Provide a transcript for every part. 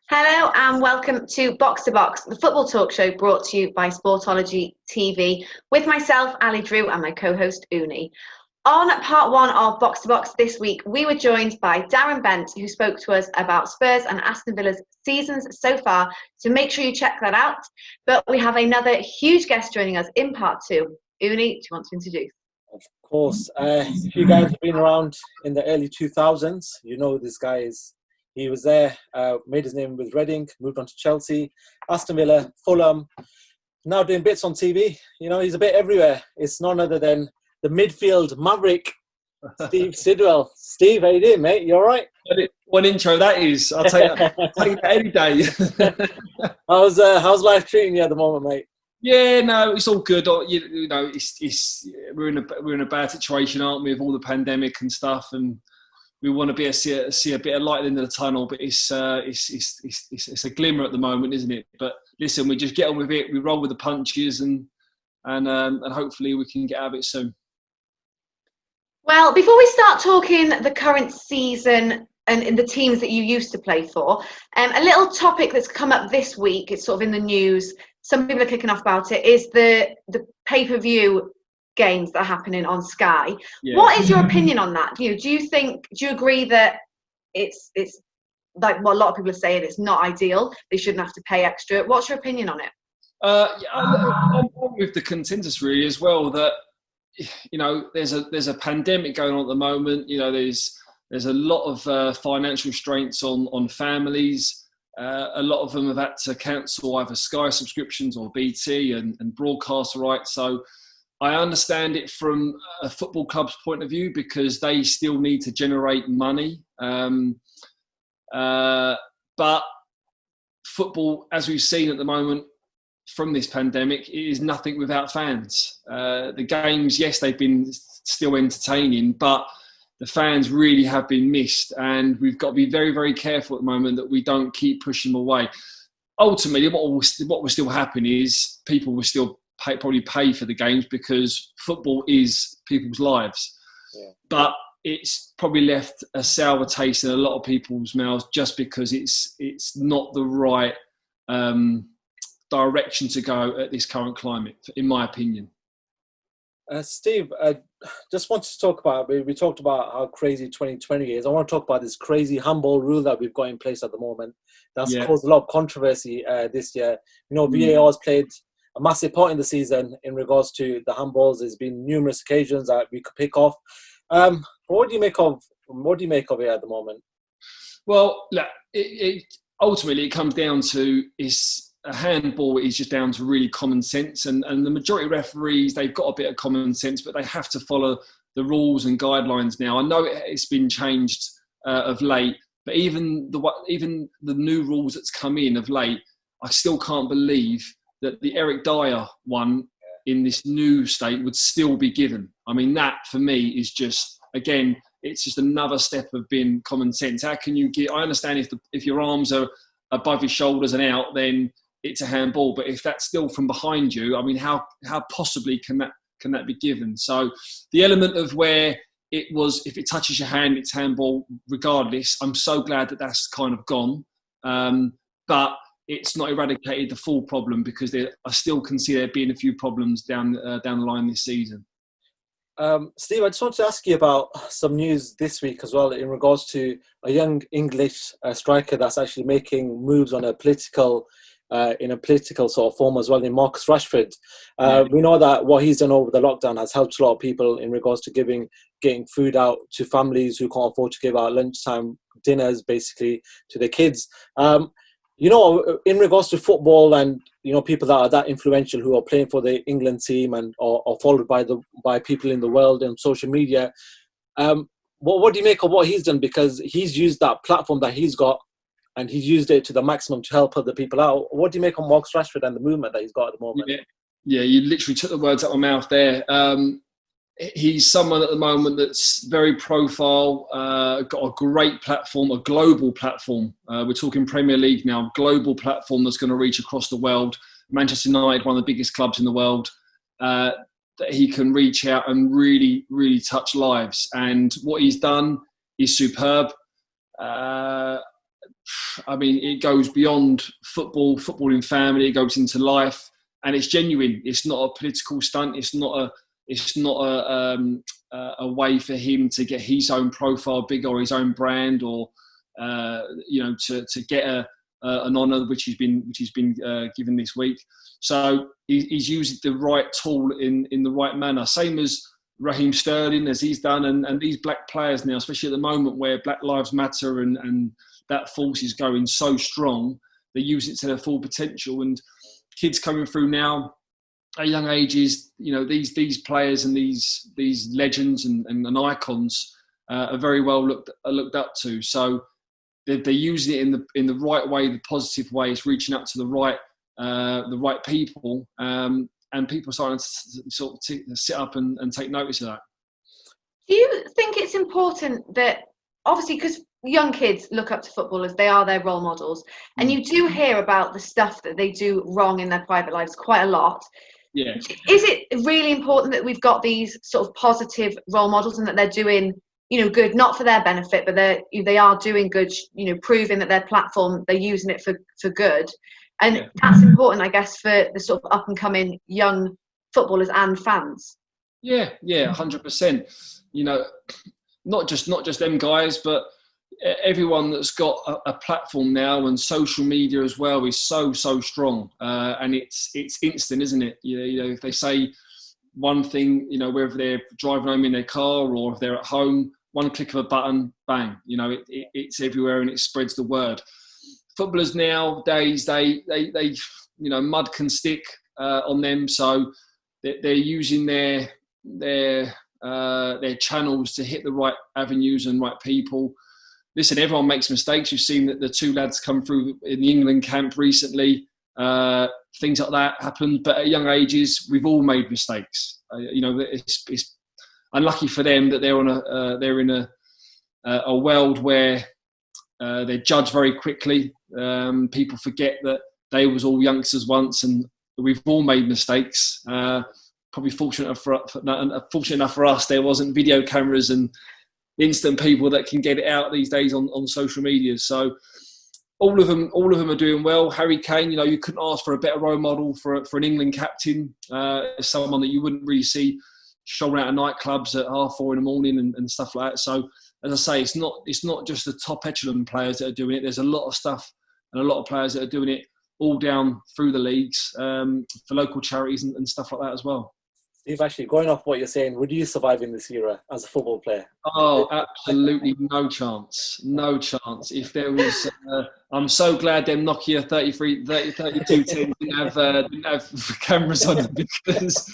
Hello and welcome to Box to Box, the football talk show brought to you by Sportology TV, with myself, Ali Drew, and my co-host, Ouney. On part one of Box to Box this week, we were joined by Darren Bent, who spoke to us about Spurs and Aston Villa's seasons so far, so make sure you check that out. But we have another huge guest joining us in part two. Ouney, do you want to introduce? Of course. If you guys have been around in the early 2000s, you know this guy is. He was there, made his name with Reading, moved on to Chelsea, Aston Villa, Fulham, now doing bits on TV. You know, he's a bit everywhere. It's none other than the midfield maverick, Steve Sidwell. Steve, how you doing, mate? You all right? One intro that is. I'll take that any day. How's life treating you at the moment, mate? Yeah, no, it's all good. You know, we're in a bad situation, aren't we, with all the pandemic and stuff, and we want to see a bit of light at the end of the tunnel, but it's a glimmer at the moment, isn't it? But listen, we just get on with it. We roll with the punches, and hopefully we can get out of it soon. Well, before we start talking the current season and in the teams that you used to play for, a little topic that's come up this week, it's sort of in the news, some people are kicking off about it, is the pay-per-view games that are happening on Sky. Yeah. What is your opinion on that? Do you agree that it's like what a lot of people are saying, it's not ideal, they shouldn't have to pay extra? What's your opinion on it? I'm with the consensus really as well, that you know there's a pandemic going on at the moment. You know, there's a lot of financial restraints on families. A lot of them have had to cancel either Sky subscriptions or BT and broadcast rights. So I understand it from a football club's point of view, because they still need to generate money. But football, as we've seen at the moment from this pandemic, it is nothing without fans. The games, yes, they've been still entertaining, but the fans really have been missed, and we've got to be very, very careful at the moment that we don't keep pushing them away. Ultimately, what will still happen is people will still probably pay for the games, because football is people's lives. Yeah. But it's probably left a sour taste in a lot of people's mouths, just because it's not the right direction to go at this current climate, in my opinion. Steve, I just wanted to talk about, we talked about how crazy 2020 is. I want to talk about this crazy handball rule that we've got in place at the moment. That's caused a lot of controversy this year. You know, VAR has played a massive part in the season in regards to the handballs. There's been numerous occasions that we could pick off. What do you make of it at the moment? Well, look, ultimately it comes down to a handball is just down to really common sense, and the majority of referees, they've got a bit of common sense, but they have to follow the rules and guidelines now. I know it's been changed of late, but even the new rules that's come in of late, I still can't believe that the Eric Dyer one in this new state would still be given. I mean, that for me is just, again, it's just another step of being common sense. How can you I understand if your arms are above your shoulders and out, then it's a handball. But if that's still from behind you, I mean, how possibly can that be given? So the element of where it was, if it touches your hand, it's handball regardless. I'm so glad that that's kind of gone. But it's not eradicated the full problem, because I still can see there being a few problems down the line this season. Steve, I just want to ask you about some news this week as well in regards to a young English striker that's actually making moves on in a political sort of form as well, in Marcus Rashford. We know that what he's done over the lockdown has helped a lot of people in regards to getting food out to families who can't afford to give out lunchtime dinners, basically, to their kids. You know, in regards to football and, you know, people that are that influential who are playing for the England team and are followed by people in the world and social media, what do you make of what he's done? Because he's used that platform that he's got and he's used it to the maximum to help other people out. What do you make of Marcus Rashford and the movement that he's got at the moment? Yeah, you literally took the words out of my mouth there. He's someone at the moment that's very profile, got a great platform, a global platform. We're talking Premier League now, global platform that's going to reach across the world. Manchester United, one of the biggest clubs in the world, that he can reach out and really, really touch lives. And what he's done is superb. I mean, it goes beyond football, footballing family. It goes into life, and it's genuine. It's not a political stunt. It's not a way for him to get his own profile bigger or his own brand, or to get an honour which he's been given this week. So he's used the right tool in the right manner. Same as Raheem Sterling, as he's done, and these black players now, especially at the moment where Black Lives Matter and that force is going so strong, they use it to their full potential. And kids coming through now at young ages, these players and these legends and icons are very well looked up to. So they're using it in the right way, the positive way. It's reaching out to the right people, and people starting to sort of sit up and take notice of that. Do you think it's important that, obviously, because young kids look up to footballers, they are their role models, and you do hear about the stuff that they do wrong in their private lives quite a lot. Yeah. Is it really important that we've got these sort of positive role models and that they're doing, good, not for their benefit, but they are doing good, proving that their platform, they're using it for good? And that's important, I guess, for the sort of up and coming young footballers and fans. Yeah, 100%. Not just them guys, but everyone that's got a platform now, and social media as well is so strong, and it's instant, isn't it? If they say one thing, whether they're driving home in their car or if they're at home, one click of a button, bang, it's everywhere and it spreads the word. Footballers nowadays, they mud can stick on them, so they're using their channels to hit the right avenues and right people. Listen, everyone makes mistakes. You've seen that the two lads come through in the England camp recently. Things like that happen, but at young ages, we've all made mistakes. It's unlucky for them that they're in a world where they're judged very quickly. People forget that they was all youngsters once, and we've all made mistakes. Probably fortunate enough for us, there wasn't video cameras and instant people that can get it out these days on social media. So all of them are doing well. Harry Kane, you couldn't ask for a better role model for an England captain, someone that you wouldn't really see strolling out of nightclubs at 4:30 a.m. and stuff like that. So as I say, it's not just the top echelon players that are doing it. There's a lot of stuff and a lot of players that are doing it all down through the leagues, for local charities and stuff like that as well. Steve, actually, going off what you're saying, would you survive in this era as a football player? Oh, absolutely no chance. No chance. If there was, I'm so glad them Nokia 3210 didn't have cameras on them, because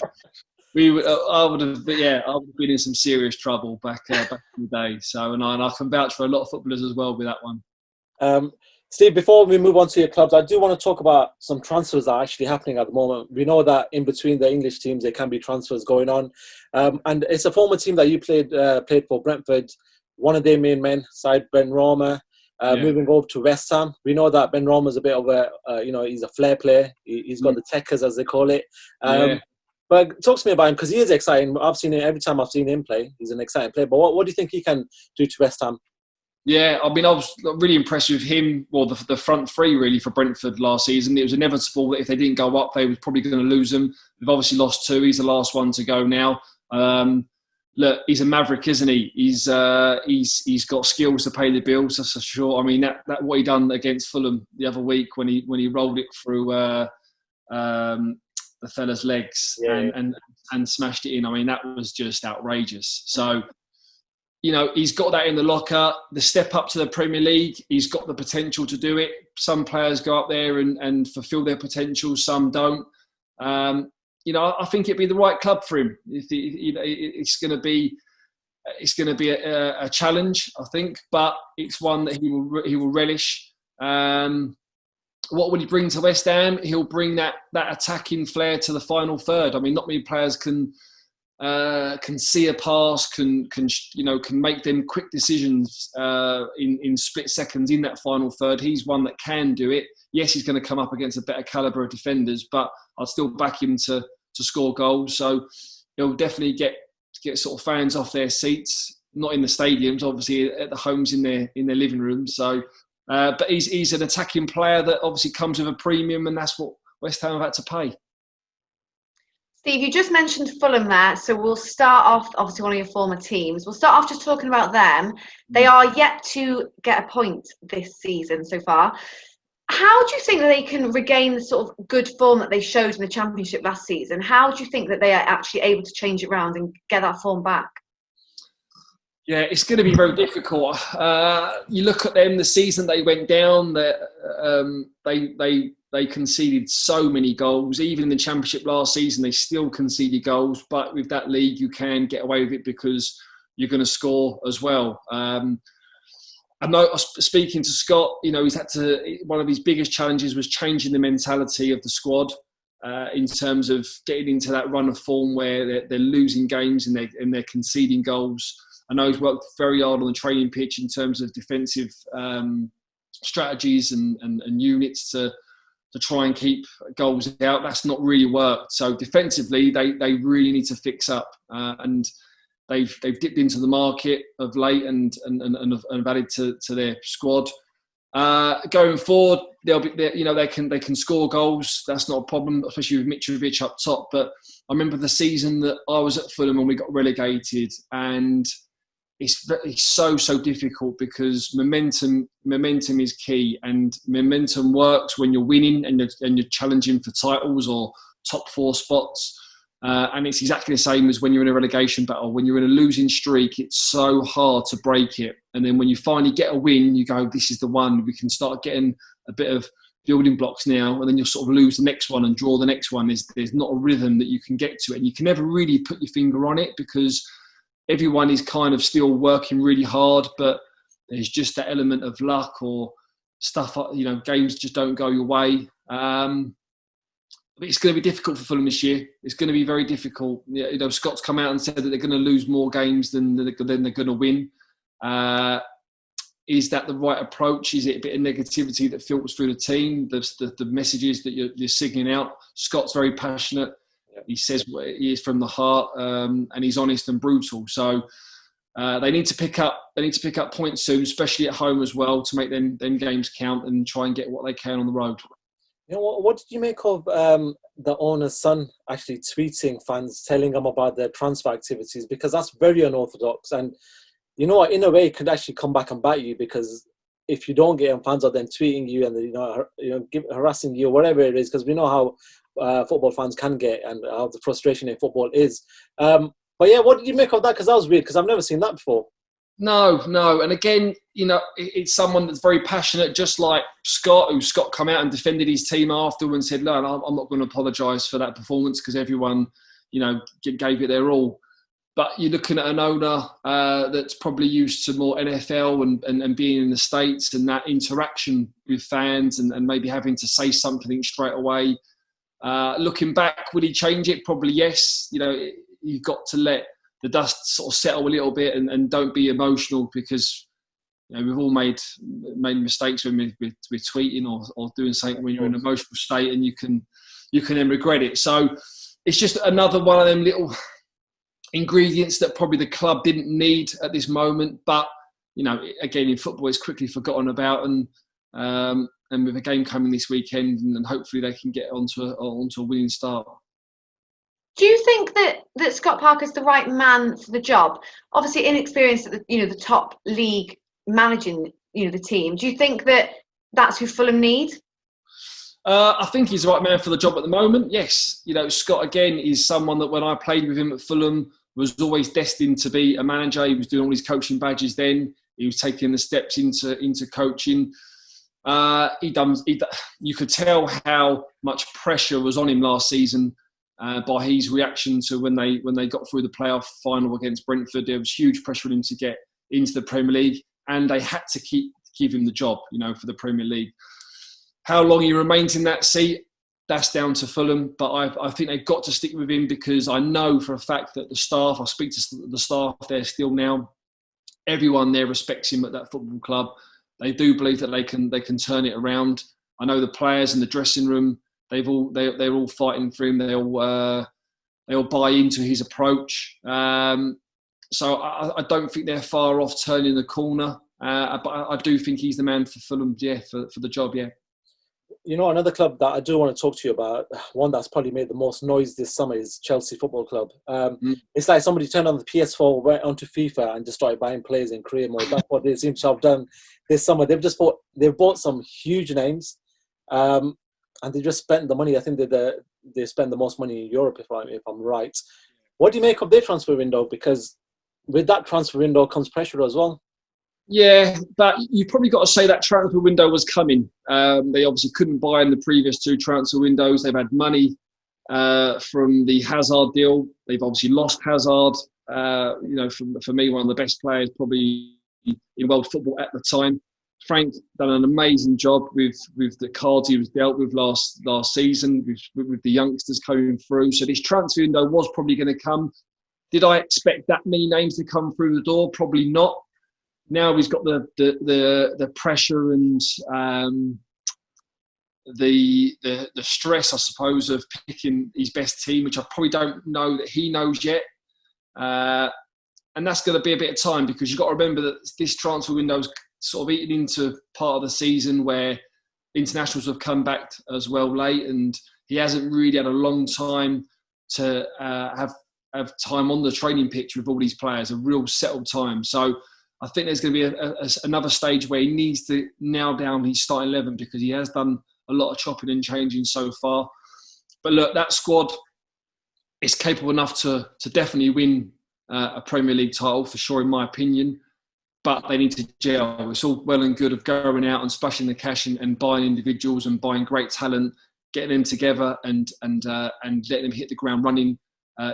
I would have been in some serious trouble back in the day. So, and I can vouch for a lot of footballers as well with that one. Steve, before we move on to your clubs, I do want to talk about some transfers that are actually happening at the moment. We know that in between the English teams, there can be transfers going on. And it's a former team that you played for, Brentford. One of their main men, Said Benrahma, moving over to West Ham. We know that Benrahma is a bit of he's a flair player. He's got the techers, as they call it. But talk to me about him, because he is exciting. I've seen it every time I've seen him play. He's an exciting player. But what do you think he can do to West Ham? Yeah, I mean, I was really impressed with him, well, the front three, really, for Brentford last season. It was inevitable that if they didn't go up, they were probably going to lose them. They've obviously lost two. He's the last one to go now. Look, he's a maverick, isn't he? He's got skills to pay the bills, that's for sure. I mean, that what he done against Fulham the other week when he rolled it through the fella's legs and smashed it in. I mean, that was just outrageous. So, he's got that in the locker. The step up to the Premier League, he's got the potential to do it. Some players go up there and fulfil their potential, some don't. I think it'd be the right club for him. It's going to be a challenge, I think, but it's one that he will relish. What will he bring to West Ham? He'll bring that attacking flair to the final third. I mean, not many players can see a pass, can make them quick decisions in split seconds in that final third. He's one that can do it. Yes, he's going to come up against a better calibre of defenders, but I'll still back him to score goals. So he'll definitely get sort of fans off their seats, not in the stadiums, obviously at the homes in their living rooms. So But he's an attacking player that obviously comes with a premium, and that's what West Ham have had to pay. Steve, you just mentioned Fulham there, so we'll start off, obviously one of your former teams. We'll start off just talking about them. They are yet to get a point this season so far. How do you think that they can regain the sort of good form that they showed in the Championship last season? How do you think that they are actually able to change it around and get that form back? Yeah, it's going to be very difficult. You look at them, the season they went down, they conceded so many goals. Even in the Championship last season, they still conceded goals. But with that league, you can get away with it because you're going to score as well. I know, speaking to Scott, he's had to. One of his biggest challenges was changing the mentality of the squad in terms of getting into that run of form where they're losing games and they're conceding goals. I know he's worked very hard on the training pitch in terms of defensive strategies and units to try and keep goals out. That's not really worked. So defensively, they really need to fix up, and they've dipped into the market of late and have added to their squad. Going forward, they can score goals. That's not a problem, especially with Mitrovic up top. But I remember the season that I was at Fulham when we got relegated, and it's so difficult because momentum is key, and momentum works when you're winning and you're challenging for titles or top 4 spots. And it's exactly the same as when you're in a relegation battle. When you're in a losing streak, it's so hard to break it. And then when you finally get a win, you go, this is the one. We can start getting a bit of building blocks now. And then you'll sort of lose the next one and draw the next one. There's not a rhythm that you can get to it. And you can never really put your finger on it because everyone is kind of still working really hard, but there's just that element of luck or stuff, games just don't go your way. But it's going to be difficult for Fulham this year. It's going to be very difficult. Scott's come out and said that they're going to lose more games than they're going to win. Is that the right approach? Is it a bit of negativity that filters through the team? The messages that you're signaling out. Scott's very passionate. He says what he is from the heart, and he's honest and brutal. So they need to pick up. They need to pick up points soon, especially at home as well, to make them games count and try and get what they can on the road. What did you make of the owner's son actually tweeting fans, telling them about their transfer activities? Because that's very unorthodox, and in a way, it could actually come back and bite you, because if you don't get them, fans are then tweeting you and harassing you or whatever it is. Because we know how football fans can get and how the frustration in football is. But yeah, what did you make of that? Because that was weird, because I've never seen that before. No. And again, it's someone that's very passionate, just like Scott, who come out and defended his team after and said, no, I'm not going to apologise for that performance because everyone, gave it their all. But you're looking at an owner that's probably used to more NFL and being in the States and that interaction with fans and maybe having to say something straight away. Looking back, would he change it? Probably yes. You've got to let the dust sort of settle a little bit and don't be emotional, because we've all made mistakes when we're tweeting or doing something when you're in an emotional state, and you can then regret it. So it's just another one of them little ingredients that probably the club didn't need at this moment. But again, in football, it's quickly forgotten about, and with a game coming this weekend, and hopefully they can get onto a winning start. Do you think that Scott Parker's the right man for the job? Obviously, inexperienced at the top league, managing the team. Do you think that that's who Fulham need? I think he's the right man for the job at the moment. Yes, Scott again is someone that when I played with him at Fulham was always destined to be a manager. He was doing all his coaching badges then. He was taking the steps into coaching. You could tell how much pressure was on him last season. By his reaction to when they got through the playoff final against Brentford. There was huge pressure on him to get into the Premier League, and they had to give him the job, for the Premier League. How long he remains in that seat, that's down to Fulham, but I think they've got to stick with him, because I know for a fact that the staff, I speak to the staff there still now, everyone there respects him at that football club. They do believe that they can turn it around. I know the players in the dressing room, they're all fighting for him. They all buy into his approach. So I don't think they're far off turning the corner. But I do think he's the man for Fulham, for the job, yeah. You know, another club that I do want to talk to you about, one that's probably made the most noise this summer, is Chelsea Football Club. It's like somebody turned on the PS4, went onto FIFA and just started buying players in career mode. That's what they seem to have done this summer. They've bought some huge names, and they just spent the money. I think they spend the most money in Europe, if I'm right. What do you make of their transfer window? Because with that transfer window comes pressure as well. Yeah, but you've probably got to say that transfer window was coming. They obviously couldn't buy in the previous 2 transfer windows. They've had money from the Hazard deal. They've obviously lost Hazard. For me, one of the best players probably in world football at the time. Frank done an amazing job with the cards he was dealt with last season with the youngsters coming through. So this transfer window was probably going to come. Did I expect that many names to come through the door? Probably not. Now he's got the pressure and the stress, I suppose, of picking his best team, which I probably don't know that he knows yet. And that's going to be a bit of time, because you've got to remember that this transfer window is sort of eaten into part of the season where internationals have come back as well late, and he hasn't really had a long time to have time on the training pitch with all these players, a real settled time. So I think there's going to be another stage where he needs to nail down his starting 11, because he has done a lot of chopping and changing so far. But look, that squad is capable enough to definitely win a Premier League title, for sure, in my opinion. But they need to gel. It's all well and good of going out and splashing the cash and buying individuals and buying great talent, getting them together and letting them hit the ground running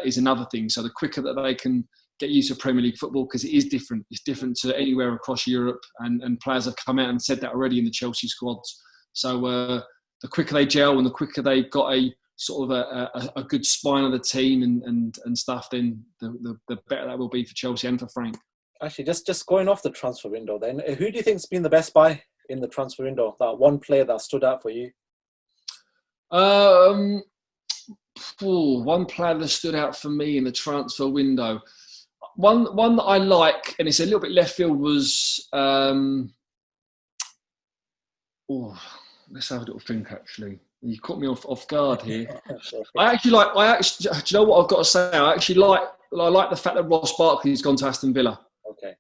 is another thing. So the quicker that they can get used to Premier League football, because it is different. It's different to anywhere across Europe, and players have come out and said that already in the Chelsea squads. So the quicker they gel and the quicker they've got a sort of a good spine of the team and stuff, then the better that will be for Chelsea and for Frank. Actually, just going off the transfer window then, who do you think's been the best buy in the transfer window? That one player that stood out for you? One player that stood out for me in the transfer window. One that I like, and it's a little bit left field, was let's have a little think. Actually, you caught me off guard here. I actually, do you know what I've got to say? I like the fact that Ross Barkley's gone to Aston Villa. Okay.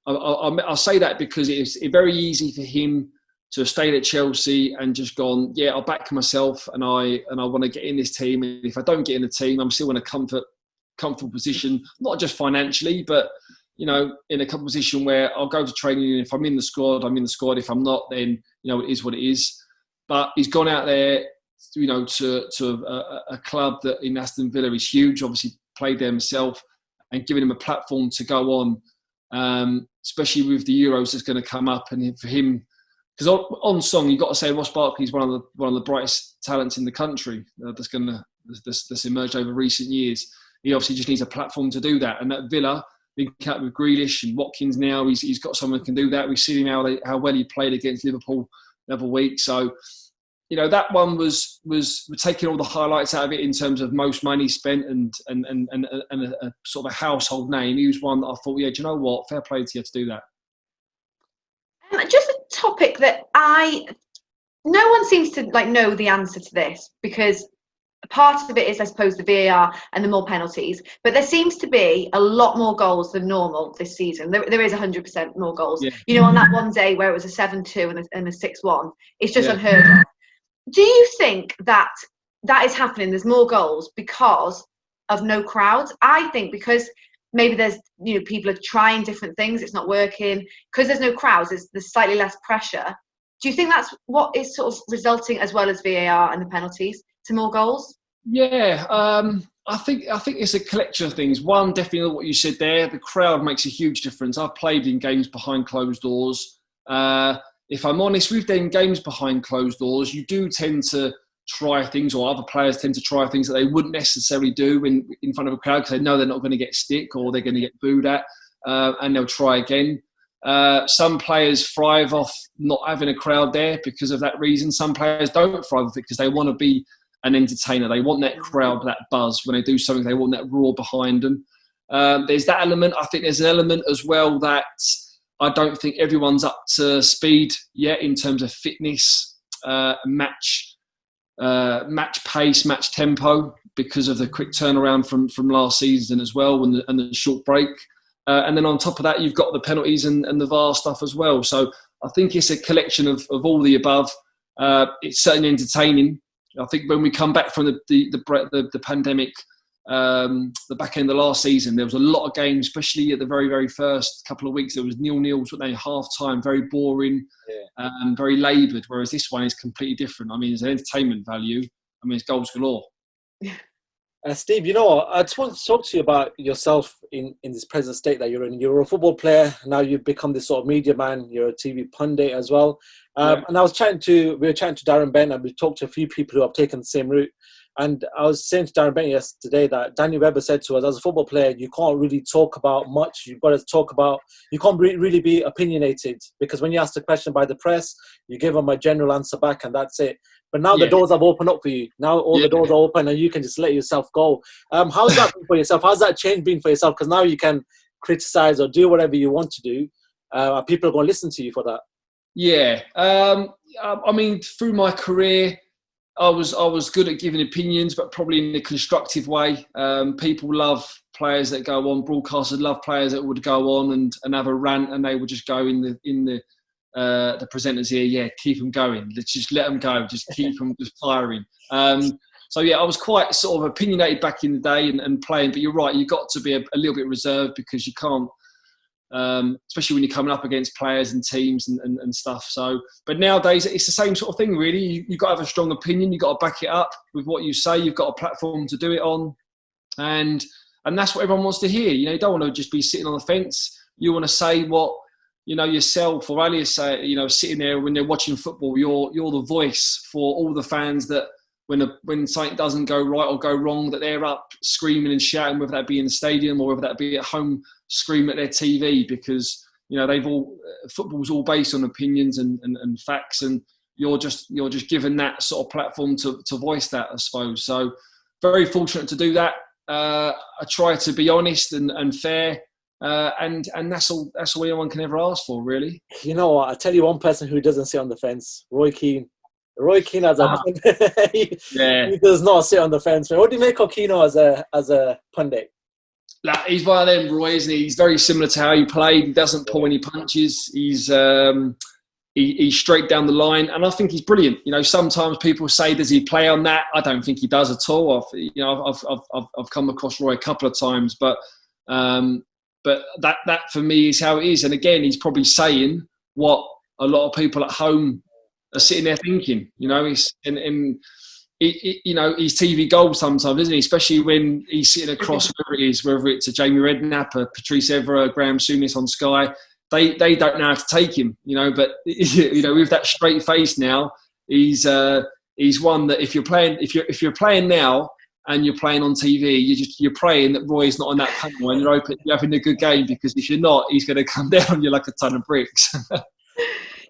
I'll say that because it's very easy for him to have stayed at Chelsea and just gone, yeah, I'll back myself and I want to get in this team. And if I don't get in the team, I'm still in a comfortable position, not just financially, but in a comfortable position where I'll go to training, and if I'm in the squad, I'm in the squad. If I'm not, then it is what it is. But he's gone out there, to a club that in Aston Villa is huge. Obviously, played there himself, and giving him a platform to go on, especially with the Euros that's going to come up, and for him, because on song you've got to say Ross Barkley is one of the brightest talents in the country that's emerged over recent years. He obviously just needs a platform to do that, and at Villa, linking up with Grealish and Watkins now, he's got someone who can do that. We've seen him how well he played against Liverpool the other week. So, that one was taking all the highlights out of it in terms of most money spent and a sort of a household name. He was one that I thought, yeah, do you know what? Fair play to you to do that. Just a topic that no one seems to know the answer to this, because part of it is, I suppose, the VAR and the more penalties, but there seems to be a lot more goals than normal this season. There is 100% more goals. Yeah. On that one day where it was a 7-2 and a 6-1, it's just unheard of. Do you think that is happening? There's more goals because of no crowds? I think because maybe there's people are trying different things, it's not working. Because there's no crowds, there's slightly less pressure. Do you think that's what is sort of resulting, as well as VAR and the penalties, to more goals? Yeah, I think it's a collection of things. One, definitely what you said there, the crowd makes a huge difference. I've played in games behind closed doors. If I'm honest, with them games behind closed doors, you do tend to try things, or other players tend to try things that they wouldn't necessarily do in front of a crowd, because they know they're not going to get stick or they're going to get booed at, and they'll try again. Some players thrive off not having a crowd there because of that reason. Some players don't thrive off it because they want to be an entertainer. They want that crowd, that buzz. When they do something, they want that roar behind them. There's that element. I think there's an element as well that I don't think everyone's up to speed yet in terms of fitness, match pace, match tempo, because of the quick turnaround from last season as well, and the short break. And then on top of that, you've got the penalties and the VAR stuff as well. So I think it's a collection of all the above. It's certainly entertaining. I think when we come back from the pandemic, the back end of last season, there was a lot of games, especially at the very, very first couple of weeks. There was 0-0s, half time, very boring, very laboured. Whereas this one is completely different. I mean, there's an entertainment value. I mean, it's goals galore. Steve, you know, I just want to talk to you about yourself in this present state that you're in. You're a football player. Now you've become this sort of media man. You're a TV pundit as well. And we were chatting to Darren Bent, and we talked to a few people who have taken the same route. And I was saying to Darren Bent yesterday that Danny Webber said to us, as a football player, you can't really talk about much. You've got to talk about, you can't really be opinionated, because when you ask the question by the press, you give them a general answer back and that's it. But now the doors have opened up for you. Now all the doors are open and you can just let yourself go. How's that been for yourself? How's that change been for yourself? Because now you can criticize or do whatever you want to do. People are going to listen to you for that. Yeah. I mean, through my career, I was good at giving opinions, but probably in a constructive way. People love players that go on. Broadcasters love players that would go on and have a rant, and they would just go in the presenters here. Yeah, keep them going. Let's just let them go. Just keep them just firing. So yeah, I was quite sort of opinionated back in the day and playing. But you're right, you've got to be a little bit reserved, because you can't. Especially when you're coming up against players and teams and stuff. So, but nowadays it's the same sort of thing, really. You've got to have a strong opinion. You've got to back it up with what you say. You've got a platform to do it on, and that's what everyone wants to hear. You know, you don't want to just be sitting on the fence. You want to say what, you know, yourself or Ali say. You know, sitting there when they're watching football, you're the voice for all the fans that when something doesn't go right or go wrong, that they're up screaming and shouting, whether that be in the stadium or whether that be at home, scream at their TV, because, you know, football's all based on opinions and facts, and you're just given that sort of platform to voice that, I suppose. So very fortunate to do that. I try to be honest and fair, and that's all anyone can ever ask for, really. You know what? I tell you one person who doesn't sit on the fence: Roy Keane. Roy Keane he does not sit on the fence. What do you make of Keane as a pundit? Like, he's one of them, Roy, isn't he? He's very similar to how he played. He doesn't pull any punches. He's straight down the line, and I think he's brilliant. You know, sometimes people say, "Does he play on that?" I don't think he does at all. I've come across Roy a couple of times, but that for me is how it is. And again, he's probably saying what a lot of people at home are sitting there thinking. You know, you know, he's TV gold sometimes, isn't he? Especially when he's sitting across whether it's a Jamie Redknapp, a Patrice Evra, Graham Souness on Sky. They don't know how to take him, you know. But you know, with that straight face now, he's one that if you're playing now and you're playing on TV, you're praying that Roy's not on that panel and you're having a good game, because if you're not, he's going to come down on you like a ton of bricks.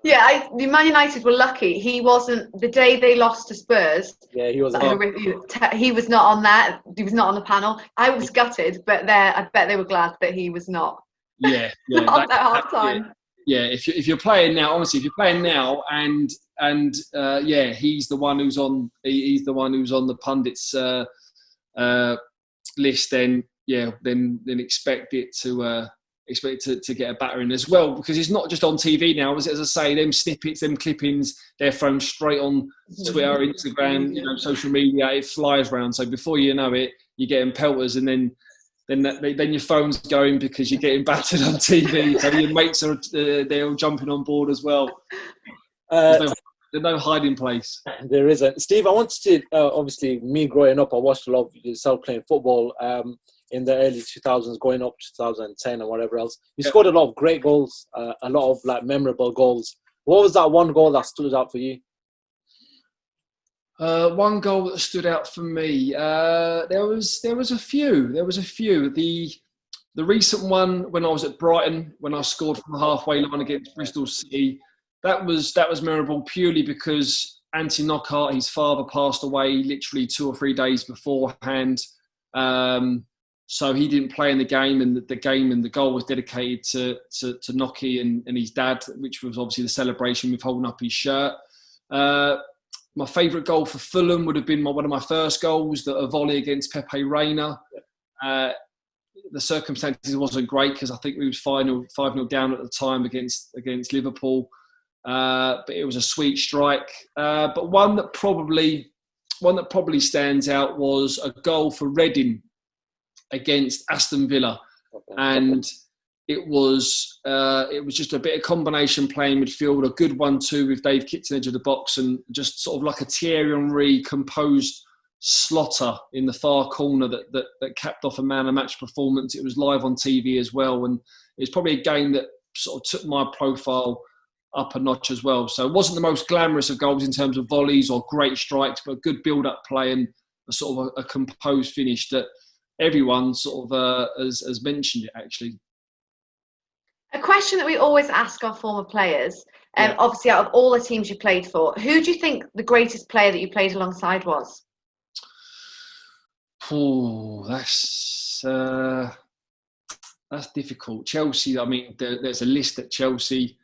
Yeah, Man United were lucky. He wasn't, the day they lost to Spurs. Yeah, he was. He was not on that. He was not on the panel. I was gutted, but I bet they were glad that he was not. Yeah, not at half time. Yeah, if you're playing now, honestly, if you're playing now, and he's the one who's on. He's the one who's on the pundits list. Then expect it to get a battering as well, because it's not just on TV now. As I say, them snippets, them clippings, they're thrown straight on Twitter, Instagram, you know, social media. It flies around. So before you know it, you're getting pelters, and then your phone's going because you're getting battered on TV. So your mates are they're all jumping on board as well. There's no hiding place. There isn't. Steve, I wanted to obviously, me growing up, I watched a lot of yourself playing football. In the early 2000s, going up to 2010 and whatever else. You scored a lot of great goals, a lot of like memorable goals. What was that one goal that stood out for you? One goal that stood out for me. There was a few. The recent one when I was at Brighton, when I scored from the halfway line against Bristol City, that was memorable purely because Anthony Knockaert, his father, passed away literally 2 or 3 days beforehand. So he didn't play in the game, and the goal was dedicated to Nocky and his dad, which was obviously the celebration with holding up his shirt. My favourite goal for Fulham would have been one of my first goals, a volley against Pepe Reina. The circumstances wasn't great because I think we was 5-0 down at the time against Liverpool. But it was a sweet strike. But one that probably stands out was a goal for Reading against Aston Villa, and it was just a bit of combination playing midfield, a good 1-2 with Dave Kitson edge of the box, and just sort of like a Thierry Henry composed slotter in the far corner that capped off a man of match performance. It was live on TV as well, and it's probably a game that sort of took my profile up a notch as well. So it wasn't the most glamorous of goals in terms of volleys or great strikes, but good build-up play and a sort of a composed finish that everyone sort of has mentioned it, actually. A question that we always ask our former players, obviously out of all the teams you played for, who do you think the greatest player that you played alongside was? Oh, that's difficult. Chelsea, I mean, there's a list at Chelsea.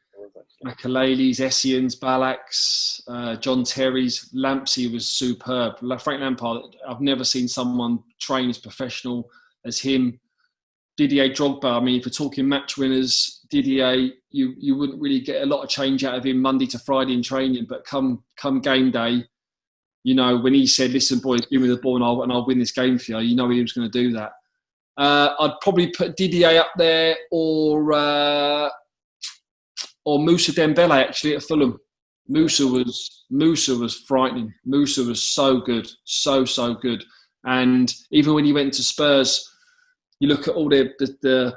Makalele's, Essie's, Balak's, John Terry's. Lampsey was superb. Frank Lampard, I've never seen someone train as professional as him. Didier Drogba, I mean, if you're talking match winners, Didier, you wouldn't really get a lot of change out of him Monday to Friday in training, but come game day, you know, when he said, listen, boys, give me the ball and I'll win this game for you, you know he was going to do that. I'd probably put Didier up there or Moussa Dembele, actually, at Fulham. Moussa was frightening. Moussa was so good, so good. And even when he went to Spurs, you look at all the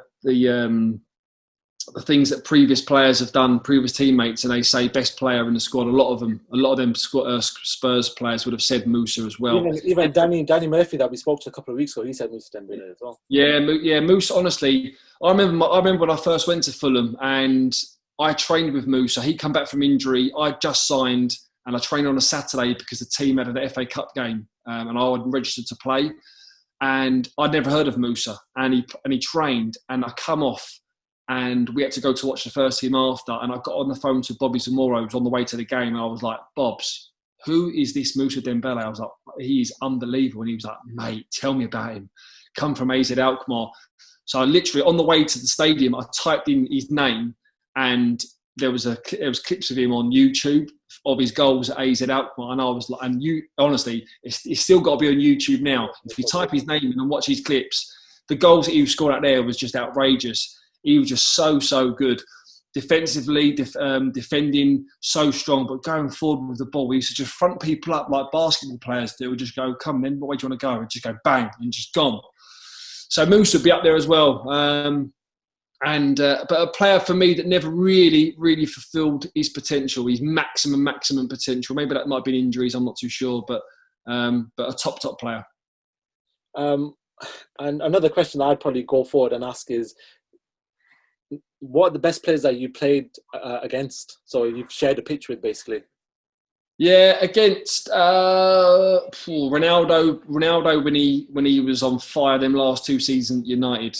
things that previous players have done, previous teammates, and they say best player in the squad. A lot of them Spurs players would have said Moussa as well. Even Danny Murphy that we spoke to a couple of weeks ago, he said Moussa Dembele as well. Yeah, Moussa. Honestly, I remember when I first went to Fulham and I trained with Moussa. He come back from injury. I just signed and I trained on a Saturday because the team had an FA Cup game and I wasn't registered to play. And I'd never heard of Moussa, and he trained, and I come off, and we had to go to watch the first team after, and I got on the phone to Bobby Zamora, who was on the way to the game, and I was like, Bobs, who is this Moussa Dembele? I was like, he is unbelievable. And he was like, mate, tell me about him. Come from AZ Alkmaar. So I literally, on the way to the stadium, I typed in his name, and there was clips of him on YouTube of his goals at AZ Alkmaar, and I was like, and honestly, it's still got to be on YouTube now. If you type his name in and watch his clips, the goals that he was scoring out there was just outrageous. He was just so good. Defensively, defending so strong, but going forward with the ball, he used to just front people up like basketball players do. Would just go, come then, what way do you want to go? And just go bang, and just gone. So Moose would be up there as well. But a player for me that never really fulfilled his potential, his maximum potential. Maybe that might have been injuries, I'm not too sure, but a top player. And another question that I'd probably go forward and ask is, what are the best players that you played against? So you've shared a pitch with, basically. Yeah, against Ronaldo when he was on fire them last two seasons at United.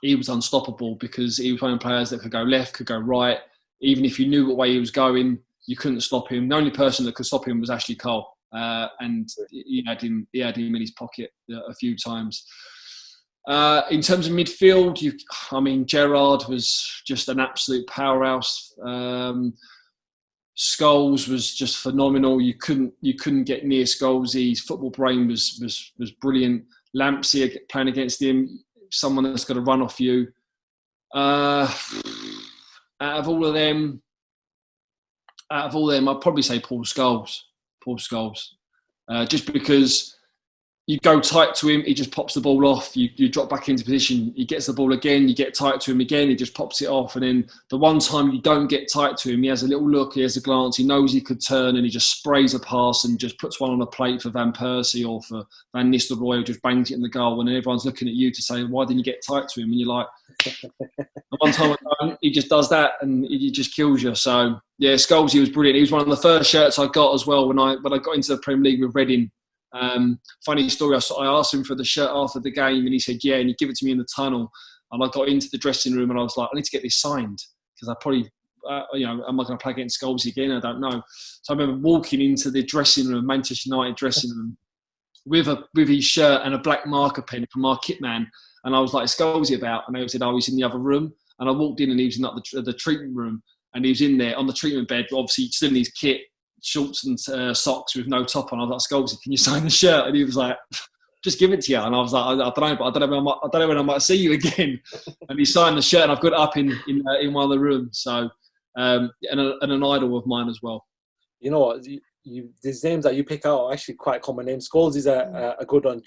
He was unstoppable because he was one of the players that could go left, could go right. Even if you knew what way he was going, you couldn't stop him. The only person that could stop him was Ashley Cole. And he had him in his pocket a few times. In terms of midfield, Gerrard was just an absolute powerhouse. Scholes was just phenomenal. You couldn't get near Scholes. His football brain was brilliant. Lampsey playing against him, someone that's got to run off you. Out of all of them, I'd probably say Paul Scholes. Just because you go tight to him, he just pops the ball off. You drop back into position, he gets the ball again, you get tight to him again, he just pops it off. And then the one time you don't get tight to him, he has a little look, he has a glance, he knows he could turn, and he just sprays a pass and just puts one on a plate for Van Persie or for Van Nistelrooy, who just bangs it in the goal. And then everyone's looking at you to say, why didn't you get tight to him? And you're like, the one time he just does that and he just kills you. So yeah, Scholes, he was brilliant. He was one of the first shirts I got as well when I got into the Premier League with Reading. Funny story, I asked him for the shirt after the game, and he said, yeah, and he gave it to me in the tunnel. And I got into the dressing room, and I was like, I need to get this signed, because I probably, am I going to play against Scholes again? I don't know. So I remember walking into the dressing room, Manchester United dressing room, with his shirt and a black marker pen from our kit man. And I was like, Scholes about? And they said, oh, he's in the other room. And I walked in, and he was in the treatment room, and he was in there on the treatment bed, obviously still in his kit, shorts and socks with no top on. I was like, Scholes, can you sign the shirt? And he was like, just give it to you. And I was like, I don't know, but I don't know when I might see you again. And he signed the shirt, and I've got it up in one of the rooms. So, and an idol of mine as well. You know what? These names that you pick out are actually quite common names. Scholes is a good one.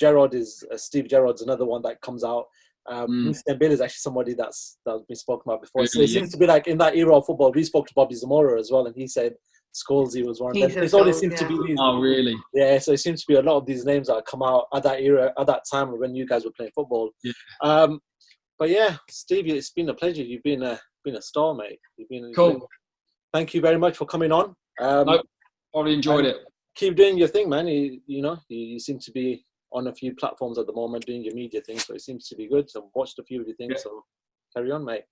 Steve Gerrard's another one that comes out. Mr. Bill is actually somebody that's been spoken about before. So it seems to be like in that era of football. We spoke to Bobby Zamora as well, and he said Scholesy was one of them. It always seems to be these. Oh, really? Yeah, so it seems to be a lot of these names that come out at that era, at that time when you guys were playing football. Yeah. But yeah, Steve, it's been a pleasure. You've been a star, mate. Cool. Thank you very much for coming on. I really enjoyed it. Keep doing your thing, man. You seem to be on a few platforms at the moment doing your media thing, so it seems to be good. So I've watched a few of your things, so carry on, mate.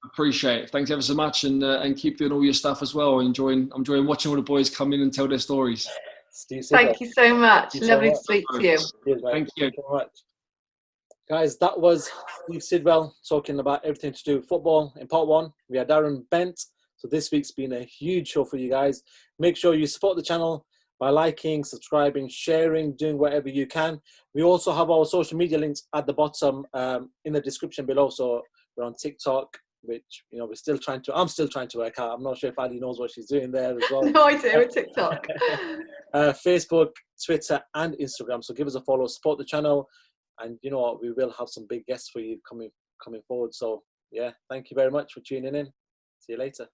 Appreciate it. Thanks ever so much, and keep doing all your stuff as well. I'm enjoying watching all the boys come in and tell their stories. Steve Sidwell. Thank you so much. Lovely to speak to you. Cheers, thank you so much. Guys, that was Steve Sidwell talking about everything to do with football in part one. We had Darren Bent. So this week's been a huge show for you guys. Make sure you support the channel by liking, subscribing, sharing, doing whatever you can. We also have our social media links at the bottom in the description below. So we're on TikTok, which I'm still trying to work out. I'm not sure if Ali knows what she's doing there as well. No idea with TikTok. Facebook, Twitter, and Instagram. So give us a follow, support the channel, and you know what? We will have some big guests for you coming forward. So yeah, thank you very much for tuning in. See you later.